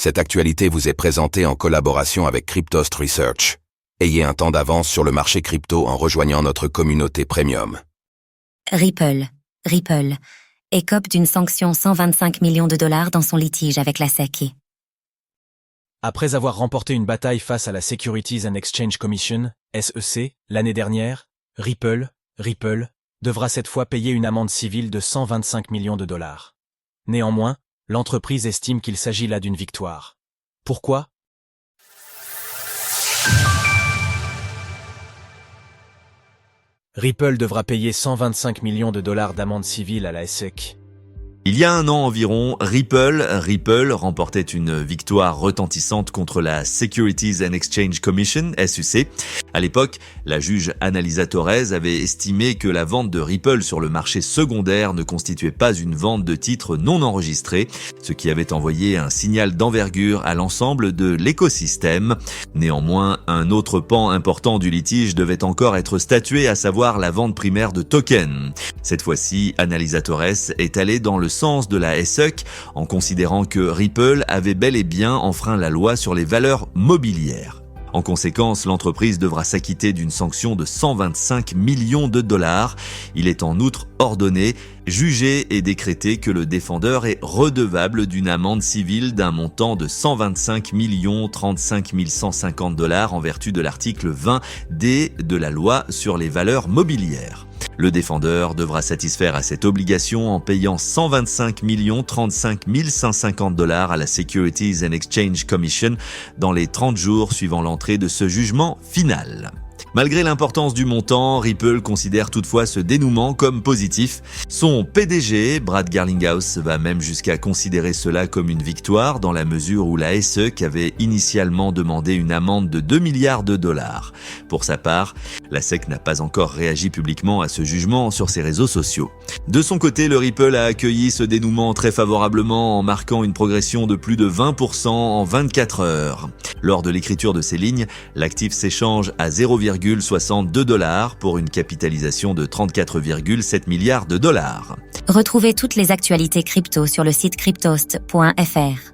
Cette actualité vous est présentée en collaboration avec Cryptost Research. Ayez un temps d'avance sur le marché crypto en rejoignant notre communauté premium. Ripple écope d'une sanction 125 millions de dollars dans son litige avec la SEC. Après avoir remporté une bataille face à la Securities and Exchange Commission, SEC, l'année dernière, Ripple devra cette fois payer une amende civile de 125 millions de dollars. Néanmoins, l'entreprise estime qu'il s'agit là d'une victoire. Pourquoi ? Ripple devra payer 125 millions de dollars d'amende civile à la SEC. Il y a un an environ, Ripple remportait une victoire retentissante contre la Securities and Exchange Commission, SEC. À l'époque, la juge Annalisa Torres avait estimé que la vente de Ripple sur le marché secondaire ne constituait pas une vente de titres non enregistrés, ce qui avait envoyé un signal d'envergure à l'ensemble de l'écosystème. Néanmoins, un autre pan important du litige devait encore être statué, à savoir la vente primaire de tokens. Cette fois-ci, Annalisa Torres est allée dans le sens de la SEC en considérant que Ripple avait bel et bien enfreint la loi sur les valeurs mobilières. En conséquence, l'entreprise devra s'acquitter d'une sanction de 125 millions de dollars. Il est en outre ordonné, jugé et décrété que le défendeur est redevable d'une amende civile d'un montant de 125 35 150 dollars en vertu de l'article 20D de la loi sur les valeurs mobilières. Le défendeur devra satisfaire à cette obligation en payant 125 35 150 dollars à la Securities and Exchange Commission dans les 30 jours suivant l'entrée de ce jugement final. Malgré l'importance du montant, Ripple considère toutefois ce dénouement comme positif. Son PDG, Brad Garlinghouse, va même jusqu'à considérer cela comme une victoire dans la mesure où la SEC avait initialement demandé une amende de 2 milliards de dollars. Pour sa part, la SEC n'a pas encore réagi publiquement à ce jugement sur ses réseaux sociaux. De son côté, le Ripple a accueilli ce dénouement très favorablement en marquant une progression de plus de 20% en 24 heures. Lors de l'écriture de ces lignes, l'actif s'échange à 0,62 dollars pour une capitalisation de 34,7 milliards de dollars. Retrouvez toutes les actualités crypto sur le site cryptost.fr.